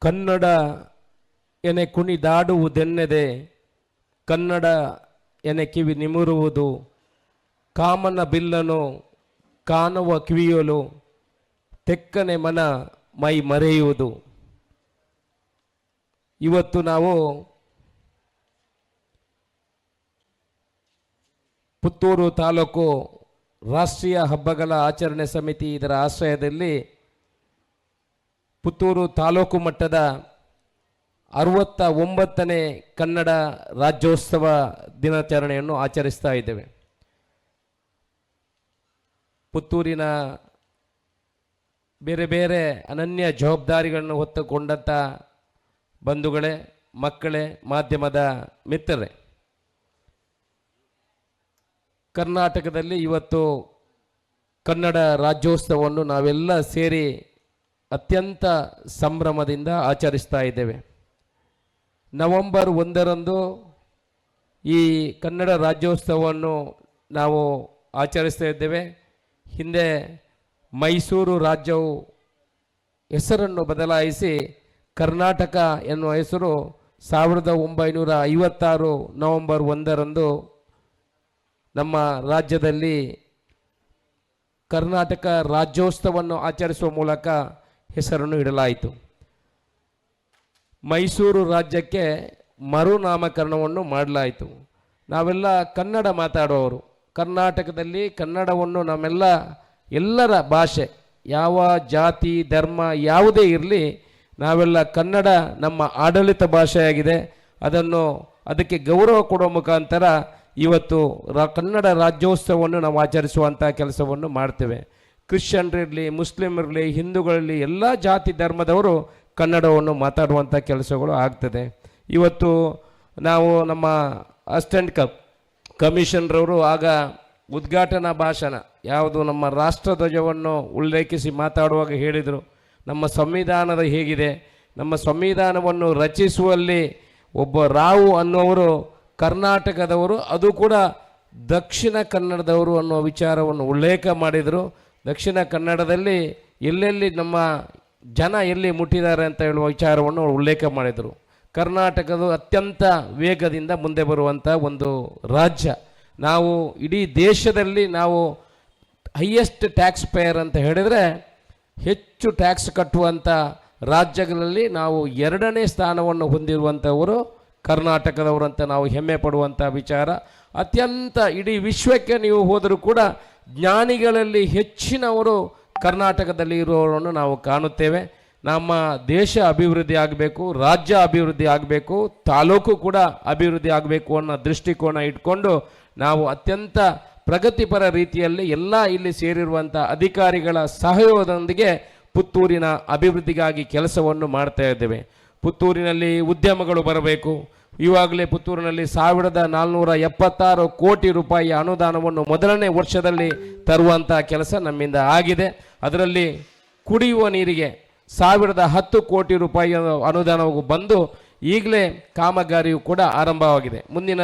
ಕನ್ನಡ ಎನೆ ಕುಣಿದಾಡುವುದೆನ್ನದೆ ಕನ್ನಡ ಎನೆ ಕಿವಿ ನಿಮುರುವುದು ಕಾಮನ ಬಿಲ್ಲನು ಕಾಣುವ ಕಿವಿಯಲು ತೆಕ್ಕನೆ ಮನ ಮೈ ಮರೆಯುವುದು. ಇವತ್ತು ನಾವು ಪುತ್ತೂರು ತಾಲೂಕು ರಾಷ್ಟ್ರೀಯ ಹಬ್ಬಗಳ ಆಚರಣೆ ಸಮಿತಿ ಇದರ ಆಶ್ರಯದಲ್ಲಿ ಪುತ್ತೂರು ತಾಲೂಕು ಮಟ್ಟದ 69ನೇ ಕನ್ನಡ ರಾಜ್ಯೋತ್ಸವ ದಿನಾಚರಣೆಯನ್ನು ಆಚರಿಸ್ತಾ ಇದ್ದೇವೆ. ಪುತ್ತೂರಿನ ಬೇರೆ ಬೇರೆ ಅನನ್ಯ ಜವಾಬ್ದಾರಿಗಳನ್ನು ಹೊತ್ತುಕೊಂಡಂಥ ಬಂಧುಗಳೇ, ಮಕ್ಕಳೇ, ಮಾಧ್ಯಮದ ಮಿತ್ರರೇ, ಕರ್ನಾಟಕದಲ್ಲಿ ಇವತ್ತು ಕನ್ನಡ ರಾಜ್ಯೋತ್ಸವವನ್ನು ನಾವೆಲ್ಲ ಸೇರಿ ಅತ್ಯಂತ ಸಂಭ್ರಮದಿಂದ ಆಚರಿಸ್ತಾ ಇದ್ದೇವೆ. ನವೆಂಬರ್ 1ರಂದು ಈ ಕನ್ನಡ ರಾಜ್ಯೋತ್ಸವವನ್ನು ನಾವು ಆಚರಿಸ್ತಾ ಇದ್ದೇವೆ. ಹಿಂದೆ ಮೈಸೂರು ರಾಜ್ಯವು ಹೆಸರನ್ನು ಬದಲಾಯಿಸಿ ಕರ್ನಾಟಕ ಎನ್ನುವ ಹೆಸರು 1956 ನವೆಂಬರ್ 1ರಂದು ನಮ್ಮ ರಾಜ್ಯದಲ್ಲಿ ಕರ್ನಾಟಕ ರಾಜ್ಯೋತ್ಸವವನ್ನು ಆಚರಿಸುವ ಮೂಲಕ ಹೆಸರನ್ನು ಇಡಲಾಯಿತು. ಮೈಸೂರು ರಾಜ್ಯಕ್ಕೆ ಮರುನಾಮಕರಣವನ್ನು ಮಾಡಲಾಯಿತು. ನಾವೆಲ್ಲ ಕನ್ನಡ ಮಾತಾಡುವವರು. ಕರ್ನಾಟಕದಲ್ಲಿ ಕನ್ನಡವನ್ನು ಎಲ್ಲರ ಭಾಷೆ, ಯಾವ ಜಾತಿ ಧರ್ಮ ಯಾವುದೇ ಇರಲಿ, ನಾವೆಲ್ಲ ಕನ್ನಡ ನಮ್ಮ ಆಡಳಿತ ಭಾಷೆಯಾಗಿದೆ. ಅದಕ್ಕೆ ಗೌರವ ಕೊಡುವ ಮುಖಾಂತರ ಇವತ್ತು ಕನ್ನಡ ರಾಜ್ಯೋತ್ಸವವನ್ನು ನಾವು ಆಚರಿಸುವಂಥ ಕೆಲಸವನ್ನು ಮಾಡ್ತೇವೆ. ಕ್ರಿಶ್ಚಿಯನ್ರಿರಲಿ, ಮುಸ್ಲಿಮರಿರಲಿ, ಹಿಂದೂಗಳಲ್ಲಿ ಎಲ್ಲ ಜಾತಿ ಧರ್ಮದವರು ಕನ್ನಡವನ್ನು ಮಾತಾಡುವಂಥ ಕೆಲಸಗಳು ಆಗ್ತದೆ. ಇವತ್ತು ನಾವು ನಮ್ಮ ಅಸಿಸ್ಟೆಂಟ್ ಕಮಿಷನರವರು ಆಗ ಉದ್ಘಾಟನಾ ಭಾಷಣ ಯಾವುದು ನಮ್ಮ ರಾಷ್ಟ್ರಧ್ವಜವನ್ನು ಉಲ್ಲೇಖಿಸಿ ಮಾತಾಡುವಾಗ ಹೇಳಿದರು, ನಮ್ಮ ಸಂವಿಧಾನದ ಹೇಗಿದೆ, ನಮ್ಮ ಸಂವಿಧಾನವನ್ನು ರಚಿಸುವಲ್ಲಿ ಒಬ್ಬ ರಾವ್ ಅನ್ನುವರು ಕರ್ನಾಟಕದವರು, ಅದು ಕೂಡ ದಕ್ಷಿಣ ಕನ್ನಡದವರು ಅನ್ನೋ ವಿಚಾರವನ್ನು ಉಲ್ಲೇಖ ಮಾಡಿದರು. ದಕ್ಷಿಣ ಕನ್ನಡದಲ್ಲಿ ಎಲ್ಲೆಲ್ಲಿ ನಮ್ಮ ಜನ ಎಲ್ಲಿ ಮುಟ್ಟಿದ್ದಾರೆ ಅಂತ ಹೇಳುವ ವಿಚಾರವನ್ನು ಉಲ್ಲೇಖ ಮಾಡಿದರು. ಕರ್ನಾಟಕದ ಅತ್ಯಂತ ವೇಗದಿಂದ ಮುಂದೆ ಬರುವಂಥ ಒಂದು ರಾಜ್ಯ. ನಾವು ಇಡೀ ದೇಶದಲ್ಲಿ ನಾವು ಹೈಯೆಸ್ಟ್ ಟ್ಯಾಕ್ಸ್ ಪೇಯರ್ ಅಂತ ಹೇಳಿದರೆ, ಹೆಚ್ಚು ಟ್ಯಾಕ್ಸ್ ಕಟ್ಟುವಂಥ ರಾಜ್ಯಗಳಲ್ಲಿ ನಾವು 2ನೇ ಸ್ಥಾನವನ್ನು ಹೊಂದಿರುವಂಥವರು ಕರ್ನಾಟಕದವರು ಅಂತ ನಾವು ಹೆಮ್ಮೆ ಪಡುವಂಥ ವಿಚಾರ. ಅತ್ಯಂತ ಇಡೀ ವಿಶ್ವಕ್ಕೆ ನೀವು ಹೋದರೂ ಕೂಡ ಜ್ಞಾನಿಗಳಲ್ಲಿ ಹೆಚ್ಚಿನವರು ಕರ್ನಾಟಕದಲ್ಲಿ ಇರುವವರನ್ನು ನಾವು ಕಾಣುತ್ತೇವೆ. ನಮ್ಮ ದೇಶ ಅಭಿವೃದ್ಧಿ ಆಗಬೇಕು, ರಾಜ್ಯ ಅಭಿವೃದ್ಧಿ ಆಗಬೇಕು, ತಾಲೂಕು ಕೂಡ ಅಭಿವೃದ್ಧಿ ಆಗಬೇಕು ಅನ್ನೋ ದೃಷ್ಟಿಕೋನ ಇಟ್ಕೊಂಡು ನಾವು ಅತ್ಯಂತ ಪ್ರಗತಿಪರ ರೀತಿಯಲ್ಲಿ ಎಲ್ಲ ಇಲ್ಲಿ ಸೇರಿರುವಂಥ ಅಧಿಕಾರಿಗಳ ಸಹಯೋಗದೊಂದಿಗೆ ಪುತ್ತೂರಿನ ಅಭಿವೃದ್ಧಿಗಾಗಿ ಕೆಲಸವನ್ನು ಮಾಡ್ತಾ ಇದ್ದೇವೆ. ಪುತ್ತೂರಿನಲ್ಲಿ ಉದ್ಯಮಗಳು ಬರಬೇಕು. ಇವಾಗಲೇ ಪುತ್ತೂರಿನಲ್ಲಿ 1476 ಕೋಟಿ ರೂಪಾಯಿ ಅನುದಾನವನ್ನು ಮೊದಲನೇ ವರ್ಷದಲ್ಲಿ ತರುವಂಥ ಕೆಲಸ ನಮ್ಮಿಂದ ಆಗಿದೆ. ಅದರಲ್ಲಿ ಕುಡಿಯುವ ನೀರಿಗೆ 1010 ಕೋಟಿ ರೂಪಾಯಿ ಅನುದಾನವು ಬಂದು ಈಗಲೇ ಕಾಮಗಾರಿಯು ಕೂಡ ಆರಂಭವಾಗಿದೆ. ಮುಂದಿನ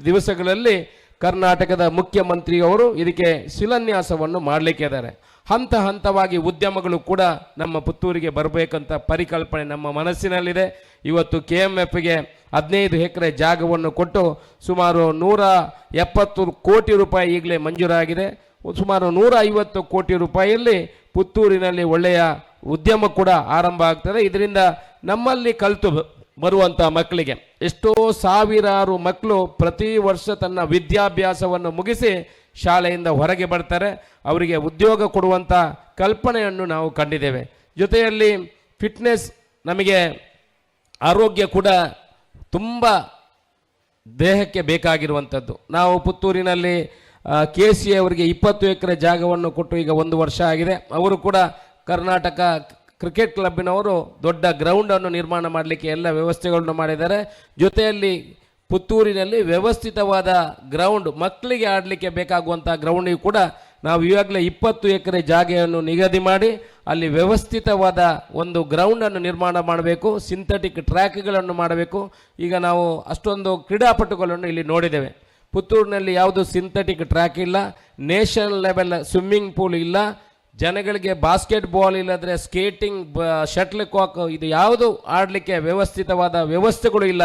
ದಿವಸಗಳಲ್ಲಿ ಕರ್ನಾಟಕದ ಮುಖ್ಯಮಂತ್ರಿಯವರು ಇದಕ್ಕೆ ಶಿಲಾನ್ಯಾಸವನ್ನು ಮಾಡಲಿಕ್ಕೆ ಇದ್ದಾರೆ. ಹಂತ ಹಂತವಾಗಿ ಉದ್ಯಮಗಳು ಕೂಡ ನಮ್ಮ ಪುತ್ತೂರಿಗೆ ಬರಬೇಕಂತ ಪರಿಕಲ್ಪನೆ ನಮ್ಮ ಮನಸ್ಸಿನಲ್ಲಿದೆ. ಇವತ್ತು KMFಗೆ 15 ಎಕರೆ ಜಾಗವನ್ನು ಕೊಟ್ಟು ಸುಮಾರು 170 ಕೋಟಿ ರೂಪಾಯಿ ಈಗಲೇ ಮಂಜೂರಾಗಿದೆ. ಸುಮಾರು 150 ಕೋಟಿ ರೂಪಾಯಿಯಲ್ಲಿ ಪುತ್ತೂರಿನಲ್ಲಿ ಒಳ್ಳೆಯ ಉದ್ಯಮ ಕೂಡ ಆರಂಭ ಆಗ್ತದೆ. ಇದರಿಂದ ನಮ್ಮಲ್ಲಿ ಕಲಿತು ಬರುವಂಥ ಮಕ್ಕಳಿಗೆ ಎಷ್ಟೋ ಸಾವಿರಾರು ಮಕ್ಕಳು ಪ್ರತಿ ವರ್ಷ ತನ್ನ ವಿದ್ಯಾಭ್ಯಾಸವನ್ನು ಮುಗಿಸಿ ಶಾಲೆಯಿಂದ ಹೊರಗೆ ಬರ್ತಾರೆ. ಅವರಿಗೆ ಉದ್ಯೋಗ ಕೊಡುವಂಥ ಕಲ್ಪನೆಯನ್ನು ನಾವು ಕಂಡಿದ್ದೇವೆ. ಜೊತೆಯಲ್ಲಿ ಫಿಟ್ನೆಸ್, ನಮಗೆ ಆರೋಗ್ಯ ಕೂಡ ತುಂಬ ದೇಹಕ್ಕೆ ಬೇಕಾಗಿರುವಂಥದ್ದು. ನಾವು ಪುತ್ತೂರಿನಲ್ಲಿ KC ಅವರಿಗೆ 20 ಎಕರೆ ಜಾಗವನ್ನು ಕೊಟ್ಟು ಈಗ 1 ವರ್ಷ ಆಗಿದೆ. ಅವರು ಕೂಡ ಕರ್ನಾಟಕ ಕ್ರಿಕೆಟ್ ಕ್ಲಬ್ಬಿನವರು ದೊಡ್ಡ ಗ್ರೌಂಡನ್ನು ನಿರ್ಮಾಣ ಮಾಡಲಿಕ್ಕೆ ಎಲ್ಲ ವ್ಯವಸ್ಥೆಗಳನ್ನು ಮಾಡಿದ್ದಾರೆ. ಜೊತೆಯಲ್ಲಿ ಪುತ್ತೂರಿನಲ್ಲಿ ವ್ಯವಸ್ಥಿತವಾದ ಗ್ರೌಂಡ್, ಮಕ್ಕಳಿಗೆ ಆಡಲಿಕ್ಕೆ ಬೇಕಾಗುವಂಥ ಗ್ರೌಂಡಿಗೆ ಕೂಡ ನಾವು ಈಗಾಗಲೇ 20 ಎಕರೆ ಜಾಗೆಯನ್ನು ನಿಗದಿ ಮಾಡಿ ಅಲ್ಲಿ ವ್ಯವಸ್ಥಿತವಾದ ಒಂದು ಗ್ರೌಂಡನ್ನು ನಿರ್ಮಾಣ ಮಾಡಬೇಕು. ಸಿಂಥೆಟಿಕ್ ಟ್ರ್ಯಾಕ್ಗಳನ್ನು ಮಾಡಬೇಕು. ಈಗ ನಾವು ಅಷ್ಟೊಂದು ಕ್ರೀಡಾಪಟುಗಳನ್ನು ಇಲ್ಲಿ ನೋಡಿದ್ದೇವೆ. ಪುತ್ತೂರಿನಲ್ಲಿ ಯಾವುದು ಸಿಂಥೆಟಿಕ್ ಟ್ರ್ಯಾಕ್ ಇಲ್ಲ, ನ್ಯಾಷನಲ್ ಲೆವೆಲ್ ಸ್ವಿಮ್ಮಿಂಗ್ ಪೂಲ್ ಇಲ್ಲ, ಜನಗಳಿಗೆ ಬಾಸ್ಕೆಟ್ ಬಾಲ್ ಇಲ್ಲದ್ರೆ ಸ್ಕೇಟಿಂಗ್, ಶಟ್ಲ್ ಕಾಕ್ ಇದು ಯಾವುದು ಆಡಲಿಕ್ಕೆ ವ್ಯವಸ್ಥಿತವಾದ ವ್ಯವಸ್ಥೆಗಳು ಇಲ್ಲ.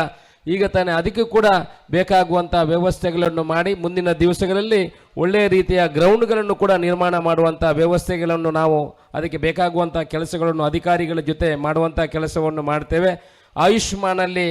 ಈಗ ತಾನೇ ಅದಕ್ಕೂ ಕೂಡ ಬೇಕಾಗುವಂಥ ವ್ಯವಸ್ಥೆಗಳನ್ನು ಮಾಡಿ ಮುಂದಿನ ದಿವಸಗಳಲ್ಲಿ ಒಳ್ಳೆಯ ರೀತಿಯ ಗ್ರೌಂಡ್ಗಳನ್ನು ಕೂಡ ನಿರ್ಮಾಣ ಮಾಡುವಂಥ ವ್ಯವಸ್ಥೆಗಳನ್ನು ನಾವು ಅದಕ್ಕೆ ಬೇಕಾಗುವಂಥ ಕೆಲಸಗಳನ್ನು ಅಧಿಕಾರಿಗಳ ಜೊತೆ ಮಾಡುವಂಥ ಕೆಲಸವನ್ನು ಮಾಡ್ತೇವೆ. ಆಯುಷ್ಮಾನಲ್ಲಿ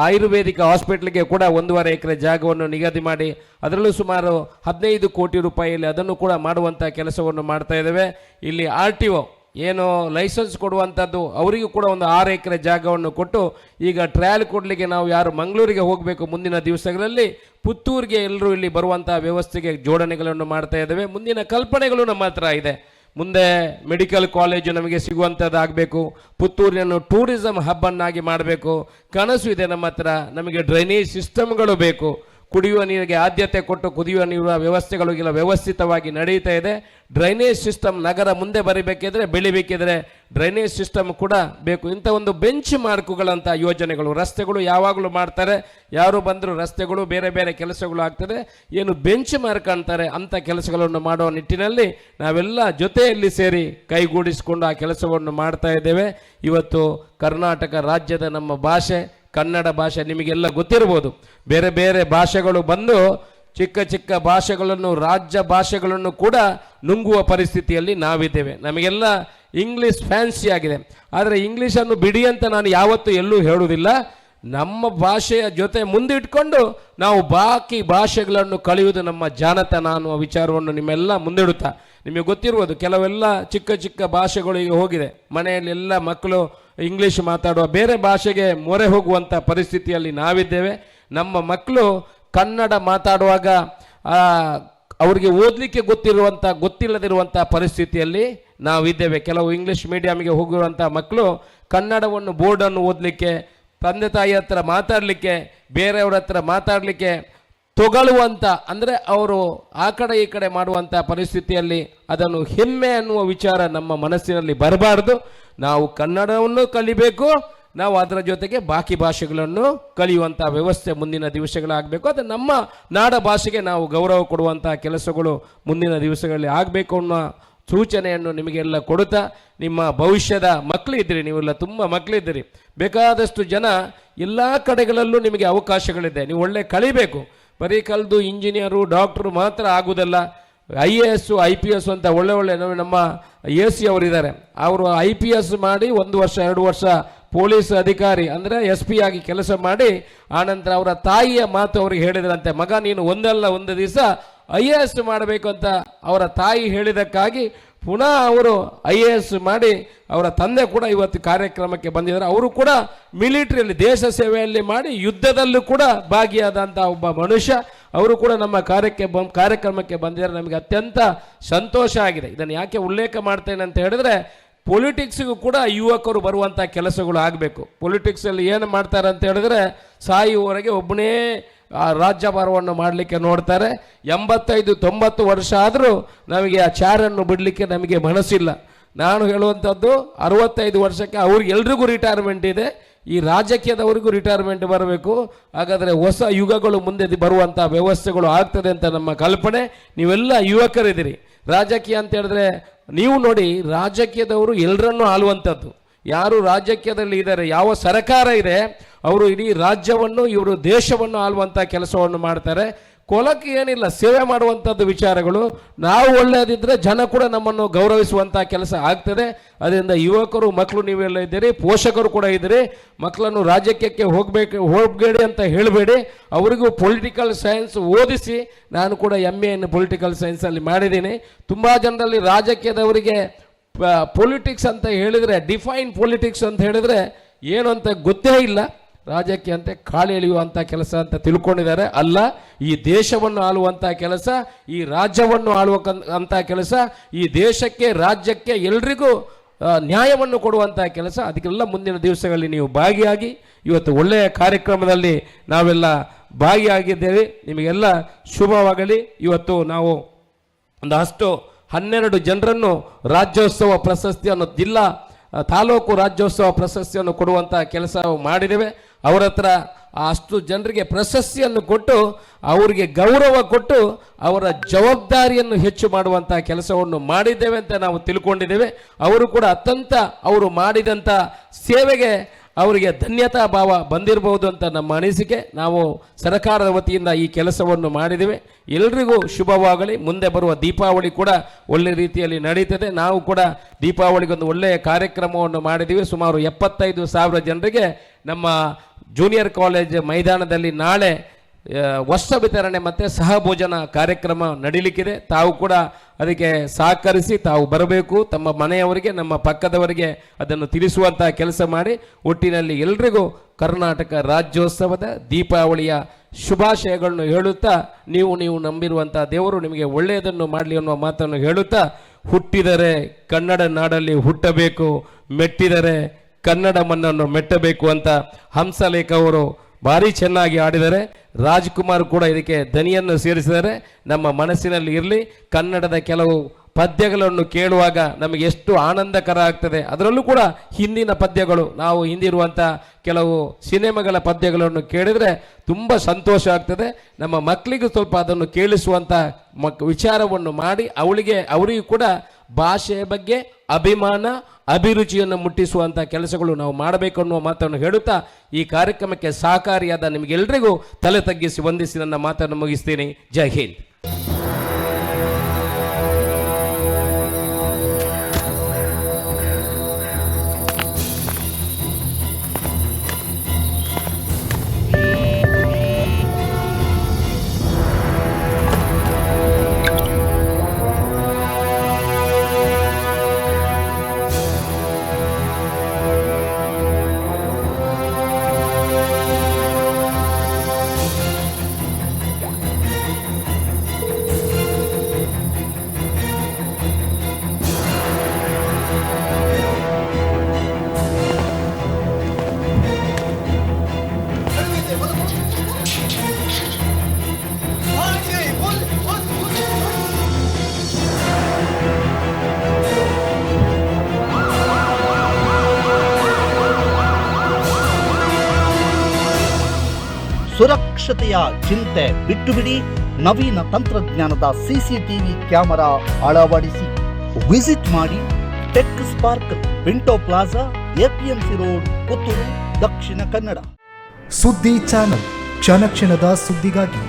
ಆಯುರ್ವೇದಿಕ ಹಾಸ್ಪಿಟ್ಲಿಗೆ ಕೂಡ 1.5 ಎಕರೆ ಜಾಗವನ್ನು ನಿಗದಿ ಮಾಡಿ ಅದರಲ್ಲೂ ಸುಮಾರು 15 ಕೋಟಿ ರೂಪಾಯಿಯಲ್ಲಿ ಅದನ್ನು ಕೂಡ ಮಾಡುವಂಥ ಕೆಲಸವನ್ನು ಮಾಡ್ತಾ ಇದ್ದೇವೆ. ಇಲ್ಲಿ RTO ಏನು ಲೈಸೆನ್ಸ್ ಕೊಡುವಂಥದ್ದು ಅವರಿಗೂ ಕೂಡ ಒಂದು 6 ಎಕರೆ ಜಾಗವನ್ನು ಕೊಟ್ಟು ಈಗ ಟ್ರಯಲ್ ಕೊಡಲಿಕ್ಕೆ ನಾವು ಯಾರು ಮಂಗಳೂರಿಗೆ ಹೋಗಬೇಕು ಮುಂದಿನ ದಿವಸಗಳಲ್ಲಿ ಪುತ್ತೂರಿಗೆ ಎಲ್ಲರೂ ಇಲ್ಲಿ ಬರುವಂಥ ವ್ಯವಸ್ಥೆಗೆ ಜೋಡಣೆಗಳನ್ನು ಮಾಡ್ತಾ ಇದ್ದೇವೆ. ಮುಂದಿನ ಕಲ್ಪನೆಗಳು ನಮ್ಮ ಹತ್ರ ಇದೆ. ಮುಂದೆ ಮೆಡಿಕಲ್ ಕಾಲೇಜು ನಮಗೆ ಸಿಗುವಂಥದ್ದಾಗಬೇಕು, ಪುತ್ತೂರಿನನ್ನು ಟೂರಿಸಂ ಹಬ್ ಅನ್ನಾಗಿ ಮಾಡಬೇಕು ಕನಸು ಇದೆ ನಮ್ಮ ಹತ್ರ. ನಮಗೆ ಡ್ರೈನೇಜ್ ಸಿಸ್ಟಮ್ಗಳು ಬೇಕು, ಕುಡಿಯುವ ನೀರಿಗೆ ಆದ್ಯತೆ ಕೊಟ್ಟು ಕುದಿಯುವ ನೀರಿನ ವ್ಯವಸ್ಥೆಗಳಿಗೆಲ್ಲ ವ್ಯವಸ್ಥಿತವಾಗಿ ನಡೀತಾ ಇದೆ. ಡ್ರೈನೇಜ್ ಸಿಸ್ಟಮ್ ನಗರ ಮುಂದೆ ಬರೀಬೇಕಿದ್ರೆ ಬೆಳಿಬೇಕಿದ್ರೆ ಡ್ರೈನೇಜ್ ಸಿಸ್ಟಮ್ ಕೂಡ ಬೇಕು. ಇಂಥ ಒಂದು ಬೆಂಚ್ ಮಾರ್ಕುಗಳಂಥ ಯೋಜನೆಗಳು, ರಸ್ತೆಗಳು ಯಾವಾಗಲೂ ಮಾಡ್ತಾರೆ, ಯಾರು ಬಂದರೂ ರಸ್ತೆಗಳು ಬೇರೆ ಬೇರೆ ಕೆಲಸಗಳು ಆಗ್ತದೆ, ಏನು ಬೆಂಚ್ ಮಾರ್ಕ್ ಅಂತಾರೆ ಅಂಥ ಕೆಲಸಗಳನ್ನು ಮಾಡುವ ನಿಟ್ಟಿನಲ್ಲಿ ನಾವೆಲ್ಲ ಜೊತೆಯಲ್ಲಿ ಸೇರಿ ಕೈಗೂಡಿಸಿಕೊಂಡು ಆ ಕೆಲಸವನ್ನು ಮಾಡ್ತಾ ಇದ್ದೇವೆ. ಇವತ್ತು ಕರ್ನಾಟಕ ರಾಜ್ಯದ ನಮ್ಮ ಭಾಷೆ ಕನ್ನಡ ಭಾಷೆ ನಿಮಗೆಲ್ಲ ಗೊತ್ತಿರ್ಬೋದು. ಬೇರೆ ಬೇರೆ ಭಾಷೆಗಳು ಬಂದು ಚಿಕ್ಕ ಚಿಕ್ಕ ಭಾಷೆಗಳನ್ನು, ರಾಜ್ಯ ಭಾಷೆಗಳನ್ನು ಕೂಡ ನುಂಗುವ ಪರಿಸ್ಥಿತಿಯಲ್ಲಿ ನಾವಿದ್ದೇವೆ. ನಮಗೆಲ್ಲ ಇಂಗ್ಲೀಷ್ ಫ್ಯಾನ್ಸಿ ಆಗಿದೆ. ಆದರೆ ಇಂಗ್ಲೀಷನ್ನು ಬಿಡಿ ಅಂತ ನಾನು ಯಾವತ್ತೂ ಎಲ್ಲೂ ಹೇಳುವುದಿಲ್ಲ. ನಮ್ಮ ಭಾಷೆಯ ಜೊತೆ ಮುಂದಿಟ್ಕೊಂಡು ನಾವು ಬಾಕಿ ಭಾಷೆಗಳನ್ನು ಕಲಿಯುವುದು ನಮ್ಮ ಜಾಣತನ ಅನ್ನುವ ವಿಚಾರವನ್ನು ನಿಮ್ಮೆಲ್ಲ ಮುಂದಿಡುತ್ತಾ, ನಿಮಗೆ ಗೊತ್ತಿರ್ಬೋದು ಕೆಲವೆಲ್ಲ ಚಿಕ್ಕ ಚಿಕ್ಕ ಭಾಷೆಗಳು ಈಗ ಹೋಗಿದೆ. ಮನೆಯಲ್ಲಿ ಎಲ್ಲ ಮಕ್ಕಳು ಇಂಗ್ಲೀಷ್ ಮಾತಾಡುವ ಬೇರೆ ಭಾಷೆಗೆ ಮೊರೆ ಹೋಗುವಂಥ ಪರಿಸ್ಥಿತಿಯಲ್ಲಿ ನಾವಿದ್ದೇವೆ. ನಮ್ಮ ಮಕ್ಕಳು ಕನ್ನಡ ಮಾತಾಡುವಾಗ ಅವರಿಗೆ ಓದಲಿಕ್ಕೆ ಗೊತ್ತಿಲ್ಲದಿರುವಂಥ ಪರಿಸ್ಥಿತಿಯಲ್ಲಿ ನಾವಿದ್ದೇವೆ. ಕೆಲವು ಇಂಗ್ಲೀಷ್ ಮೀಡಿಯಮ್ಗೆ ಹೋಗಿರುವಂಥ ಮಕ್ಕಳು ಕನ್ನಡವನ್ನು ಬೋರ್ಡನ್ನು ಓದಲಿಕ್ಕೆ, ತಂದೆ ತಾಯಿ ಹತ್ರ ಮಾತಾಡಲಿಕ್ಕೆ, ಬೇರೆಯವ್ರ ಹತ್ರ ಮಾತಾಡಲಿಕ್ಕೆ ತೊಗಳುವಂಥ, ಅಂದರೆ ಅವರು ಆ ಕಡೆ ಈ ಕಡೆ ಮಾಡುವಂಥ ಪರಿಸ್ಥಿತಿಯಲ್ಲಿ ಅದನ್ನು ಹೆಮ್ಮೆ ಅನ್ನುವ ವಿಚಾರ ನಮ್ಮ ಮನಸ್ಸಿನಲ್ಲಿ ಬರಬಾರ್ದು. ನಾವು ಕನ್ನಡವನ್ನು ಕಲಿಬೇಕು, ನಾವು ಅದರ ಜೊತೆಗೆ ಬಾಕಿ ಭಾಷೆಗಳನ್ನು ಕಲಿಯುವಂಥ ವ್ಯವಸ್ಥೆ ಮುಂದಿನ ದಿವಸಗಳಾಗಬೇಕು. ಅದು ನಮ್ಮ ನಾಡ ಭಾಷೆಗೆ ನಾವು ಗೌರವ ಕೊಡುವಂಥ ಕೆಲಸಗಳು ಮುಂದಿನ ದಿವಸಗಳಲ್ಲಿ ಆಗಬೇಕು ಅನ್ನೋ ಸೂಚನೆಯನ್ನು ನಿಮಗೆಲ್ಲ ಕೊಡುತ್ತಾ, ನಿಮ್ಮ ಭವಿಷ್ಯದ ಮಕ್ಕಳಿದ್ದೀರಿ, ನೀವೆಲ್ಲ ತುಂಬ ಮಕ್ಕಳಿದ್ದೀರಿ, ಬೇಕಾದಷ್ಟು ಜನ ಎಲ್ಲ ಕಡೆಗಳಲ್ಲೂ ನಿಮಗೆ ಅವಕಾಶಗಳಿದೆ. ನೀವು ಒಳ್ಳೆ ಕಲಿಬೇಕು. ಬರೀ ಕಲಿದು ಇಂಜಿನಿಯರು ಡಾಕ್ಟ್ರು ಮಾತ್ರ ಆಗುವುದಲ್ಲ. IAS IPS ಅಂತ ಒಳ್ಳೆ ನಮ್ಮ AC ಅವರಿದ್ದಾರೆ. ಅವರು IPS ಮಾಡಿ 1 ವರ್ಷ 2 ವರ್ಷ ಪೊಲೀಸ್ ಅಧಿಕಾರಿ ಅಂದರೆ SP ಆಗಿ ಕೆಲಸ ಮಾಡಿ ಆನಂತರ ಅವರ ತಾಯಿಯ ಮಾತು ಅವ್ರಿಗೆ ಹೇಳಿದ್ರಂತೆ, ಮಗ ನೀನು ಒಂದಲ್ಲ ಒಂದು ದಿವಸ IAS ಮಾಡಬೇಕು ಅಂತ ಅವರ ತಾಯಿ ಹೇಳಿದ್ದಕ್ಕಾಗಿ ಪುನಃ ಅವರು IAS ಮಾಡಿ ಅವರ ತಂದೆ ಕೂಡ ಇವತ್ತು ಕಾರ್ಯಕ್ರಮಕ್ಕೆ ಬಂದಿದ್ದಾರೆ. ಅವರು ಕೂಡ ಮಿಲಿಟರಿಯಲ್ಲಿ ದೇಶ ಸೇವೆಯಲ್ಲಿ ಮಾಡಿ ಯುದ್ಧದಲ್ಲೂ ಕೂಡ ಭಾಗಿಯಾದಂಥ ಒಬ್ಬ ಮನುಷ್ಯ. ಅವರು ಕೂಡ ನಮ್ಮ ಕಾರ್ಯಕ್ರಮಕ್ಕೆ ಬಂದಿದ್ದಾರೆ. ನಮಗೆ ಅತ್ಯಂತ ಸಂತೋಷ ಆಗಿದೆ. ಇದನ್ನು ಯಾಕೆ ಉಲ್ಲೇಖ ಮಾಡ್ತೇನೆ ಅಂತ ಹೇಳಿದ್ರೆ, ಪೊಲಿಟಿಕ್ಸ್ಗೂ ಕೂಡ ಯುವಕರು ಬರುವಂಥ ಕೆಲಸಗಳು ಆಗಬೇಕು. ಪೊಲಿಟಿಕ್ಸಲ್ಲಿ ಏನು ಮಾಡ್ತಾರೆ ಅಂತ ಹೇಳಿದ್ರೆ, ಸಾಯುವವರೆಗೆ ಒಬ್ಬನೇ ರಾಜ್ಯಭಾರವನ್ನು ಮಾಡಲಿಕ್ಕೆ ನೋಡ್ತಾರೆ. 85-90 ವರ್ಷ ಆದರೂ ನಮಗೆ ಆ ಚಾರನ್ನು ಬಿಡಲಿಕ್ಕೆ ನಮಗೆ ಮನಸ್ಸಿಲ್ಲ. ನಾನು ಹೇಳುವಂಥದ್ದು 65 ವರ್ಷಕ್ಕೆ ಅವ್ರಿಗೆ ಎಲ್ರಿಗೂ ರಿಟೈರ್ಮೆಂಟ್ ಇದೆ, ಈ ರಾಜಕೀಯದವರಿಗೂ ರಿಟೈರ್ಮೆಂಟ್ ಬರಬೇಕು. ಹಾಗಾದರೆ ಹೊಸ ಯುಗಗಳು ಮುಂದೆ ಬರುವಂಥ ವ್ಯವಸ್ಥೆಗಳು ಆಗ್ತದೆ ಅಂತ ನಮ್ಮ ಕಲ್ಪನೆ. ನೀವೆಲ್ಲ ಯುವಕರಿದ್ದೀರಿ. ರಾಜಕೀಯ ಅಂತ ಹೇಳಿದ್ರೆ ನೀವು ನೋಡಿ, ರಾಜಕೀಯದವರು ಎಲ್ಲರನ್ನೂ ಆಳುವಂಥದ್ದು. ಯಾರು ರಾಜಕೀಯದಲ್ಲಿ ಇದ್ದಾರೆ, ಯಾವ ಸರ್ಕಾರ ಇದೆ, ಅವರು ಇಡೀ ರಾಜ್ಯವನ್ನು, ಇವರು ದೇಶವನ್ನು ಆಳುವಂಥ ಕೆಲಸವನ್ನು ಮಾಡ್ತಾರೆ. ಕೊಲಕ್ಕೆ ಏನಿಲ್ಲ, ಸೇವೆ ಮಾಡುವಂಥದ್ದು ವಿಚಾರಗಳು. ನಾವು ಒಳ್ಳೆಯದಿದ್ದರೆ ಜನ ಕೂಡ ನಮ್ಮನ್ನು ಗೌರವಿಸುವಂಥ ಕೆಲಸ ಆಗ್ತದೆ. ಅದರಿಂದ ಯುವಕರು, ಮಕ್ಕಳು ನೀವೆಲ್ಲ ಇದ್ದೀರಿ, ಪೋಷಕರು ಕೂಡ ಇದ್ದೀರಿ. ಮಕ್ಕಳನ್ನು ರಾಜಕೀಯಕ್ಕೆ ಹೋಗಬೇಡಿ ಅಂತ ಹೇಳಬೇಡಿ. ಅವರಿಗೂ ಪೊಲಿಟಿಕಲ್ ಸೈನ್ಸ್ ಓದಿಸಿ. ನಾನು ಕೂಡ MA ಪೊಲಿಟಿಕಲ್ ಸೈನ್ಸಲ್ಲಿ ಮಾಡಿದ್ದೀನಿ. ತುಂಬ ಜನರಲ್ಲಿ ರಾಜಕೀಯದವರಿಗೆ ಪೊಲಿಟಿಕ್ಸ್ ಅಂತ ಹೇಳಿದರೆ, ಡಿಫೈನ್ ಪೊಲಿಟಿಕ್ಸ್ ಅಂತ ಹೇಳಿದರೆ ಏನು ಅಂತ ಗೊತ್ತೇ ಇಲ್ಲ. ರಾಜಕೀಯ ಅಂತ ಕಾಳಿ ಎಳೆಯುವಂಥ ಕೆಲಸ ಅಂತ ತಿಳ್ಕೊಂಡಿದ್ದಾರೆ. ಅಲ್ಲ, ಈ ದೇಶವನ್ನು ಆಳುವಂಥ ಕೆಲಸ, ಈ ರಾಜ್ಯವನ್ನು ಆಳುವಂಥ ಕೆಲಸ, ಈ ದೇಶಕ್ಕೆ ರಾಜ್ಯಕ್ಕೆ ಎಲ್ರಿಗೂ ನ್ಯಾಯವನ್ನು ಕೊಡುವಂಥ ಕೆಲಸ. ಅದಕ್ಕೆಲ್ಲ ಮುಂದಿನ ದಿವಸಗಳಲ್ಲಿ ನೀವು ಭಾಗಿಯಾಗಿ ಇವತ್ತು ಒಳ್ಳೆಯ ಕಾರ್ಯಕ್ರಮದಲ್ಲಿ ನಾವೆಲ್ಲ ಭಾಗಿಯಾಗಿದ್ದೇವೆ. ನಿಮಗೆಲ್ಲ ಶುಭವಾಗಲಿ. ಇವತ್ತು ನಾವು ಒಂದು 12 ಜನರನ್ನು ರಾಜ್ಯೋತ್ಸವ ಪ್ರಶಸ್ತಿಯನ್ನು, ತಾಲೂಕು ರಾಜ್ಯೋತ್ಸವ ಪ್ರಶಸ್ತಿಯನ್ನು ಕೊಡುವಂಥ ಕೆಲಸ ಮಾಡಿದ್ದೇವೆ. ಅವರ ಹತ್ರ ಅಷ್ಟು ಜನರಿಗೆ ಪ್ರಶಸ್ತಿಯನ್ನು ಕೊಟ್ಟು ಅವರಿಗೆ ಗೌರವ ಕೊಟ್ಟು ಅವರ ಜವಾಬ್ದಾರಿಯನ್ನು ಹೆಚ್ಚು ಮಾಡುವಂಥ ಕೆಲಸವನ್ನು ಮಾಡಿದ್ದೇವೆ ಅಂತ ನಾವು ತಿಳ್ಕೊಂಡಿದ್ದೇವೆ. ಅವರು ಕೂಡ ಅತ್ಯಂತ ಅವರು ಮಾಡಿದಂಥ ಸೇವೆಗೆ ಅವರಿಗೆ ಧನ್ಯತಾ ಭಾವ ಬಂದಿರಬಹುದು ಅಂತ ನಮ್ಮ ಅನಿಸಿಕೆ. ನಾವು ಸರ್ಕಾರದ ವತಿಯಿಂದ ಈ ಕೆಲಸವನ್ನು ಮಾಡಿದ್ದೇವೆ. ಎಲ್ರಿಗೂ ಶುಭವಾಗಲಿ. ಮುಂದೆ ಬರುವ ದೀಪಾವಳಿ ಕೂಡ ಒಳ್ಳೆ ರೀತಿಯಲ್ಲಿ ನಡೀತದೆ. ನಾವು ಕೂಡ ದೀಪಾವಳಿಗೊಂದು ಒಳ್ಳೆಯ ಕಾರ್ಯಕ್ರಮವನ್ನು ಮಾಡಿದ್ದೀವಿ. ಸುಮಾರು 75,000 ಜನರಿಗೆ ನಮ್ಮ ಜೂನಿಯರ್ ಕಾಲೇಜ್ ಮೈದಾನದಲ್ಲಿ ನಾಳೆ ವಸ್ತ್ರ ವಿತರಣೆ ಮತ್ತು ಸಹಭೋಜನ ಕಾರ್ಯಕ್ರಮ ನಡೀಲಿಕ್ಕಿದೆ. ತಾವು ಕೂಡ ಅದಕ್ಕೆ ಸಹಕರಿಸಿ ತಾವು ಬರಬೇಕು. ತಮ್ಮ ಮನೆಯವರಿಗೆ, ನಮ್ಮ ಪಕ್ಕದವರಿಗೆ ಅದನ್ನು ತಿಳಿಸುವಂಥ ಕೆಲಸ ಮಾಡಿ. ಒಟ್ಟಿನಲ್ಲಿ ಎಲ್ರಿಗೂ ಕರ್ನಾಟಕ ರಾಜ್ಯೋತ್ಸವದ ದೀಪಾವಳಿಯ ಶುಭಾಶಯಗಳನ್ನು ಹೇಳುತ್ತಾ, ನೀವು ನಂಬಿರುವಂಥ ದೇವರು ನಿಮಗೆ ಒಳ್ಳೆಯದನ್ನು ಮಾಡಲಿ ಅನ್ನುವ ಮಾತನ್ನು ಹೇಳುತ್ತಾ, ಹುಟ್ಟಿದರೆ ಕನ್ನಡ ನಾಡಲ್ಲಿ ಹುಟ್ಟಬೇಕು, ಮೆಟ್ಟಿದರೆ ಕನ್ನಡ ಮಣ್ಣನ್ನು ಮೆಟ್ಟಬೇಕು ಅಂತ ಹಂಸಲೇಖ ಅವರು ಭಾರಿ ಚೆನ್ನಾಗಿ ಆಡಿದರೆ. ರಾಜ್ಕುಮಾರ್ ಕೂಡ ಇದಕ್ಕೆ ದನಿಯನ್ನು ಸೇರಿಸಿದರೆ. ನಮ್ಮ ಮನಸ್ಸಿನಲ್ಲಿ ಇರಲಿ. ಕನ್ನಡದ ಕೆಲವು ಪದ್ಯಗಳನ್ನು ಕೇಳುವಾಗ ನಮಗೆ ಎಷ್ಟು ಆನಂದಕರ ಆಗ್ತದೆ. ಅದರಲ್ಲೂ ಕೂಡ ಹಿಂದಿನ ಪದ್ಯಗಳು, ನಾವು ಹಿಂದಿರುವಂಥ ಕೆಲವು ಸಿನಿಮಾಗಳ ಪದ್ಯಗಳನ್ನು ಕೇಳಿದರೆ ತುಂಬ ಸಂತೋಷ ಆಗ್ತದೆ. ನಮ್ಮ ಮಕ್ಕಳಿಗೂ ಸ್ವಲ್ಪ ಅದನ್ನು ಕೇಳಿಸುವಂಥ ವಿಚಾರವನ್ನು ಮಾಡಿ ಅವರಿಗೂ ಕೂಡ ಭಾಷೆಯ ಬಗ್ಗೆ ಅಭಿಮಾನ, ಅಭಿರುಚಿಯನ್ನು ಮುಟ್ಟಿಸುವಂಥ ಕೆಲಸಗಳು ನಾವು ಮಾಡಬೇಕು ಅನ್ನುವ ಮಾತನ್ನು ಹೇಳುತ್ತಾ ಈ ಕಾರ್ಯಕ್ರಮಕ್ಕೆ ಸಹಕಾರಿಯಾದ ನಿಮಗೆಲ್ಲರಿಗೂ ತಲೆ ತಗ್ಗಿಸಿ ವಂದಿಸಿ ನನ್ನ ಮಾತನ್ನು ಮುಗಿಸ್ತೀನಿ. ಜೈ ಹಿಂದ್. ಸುರಕ್ಷತೆಯ ಚಿಂತೆ ಬಿಟ್ಟು ಬಿಡಿ. ನವೀನ ತಂತ್ರಜ್ಞಾನದ ಸಿಸಿಟಿವಿ ಕ್ಯಾಮೆರಾ ಅಳವಡಿಸಿ. ವಿಸಿಟ್ ಮಾಡಿ tech sparkle, Pinto plaza, APMC road, Puttur, Dakshina Kannada. ಸುದ್ದಿ ಚಾನಲ್, ಕ್ಷಣ ಕ್ಷಣದ ಸುದ್ದಿಗಾಗಿ.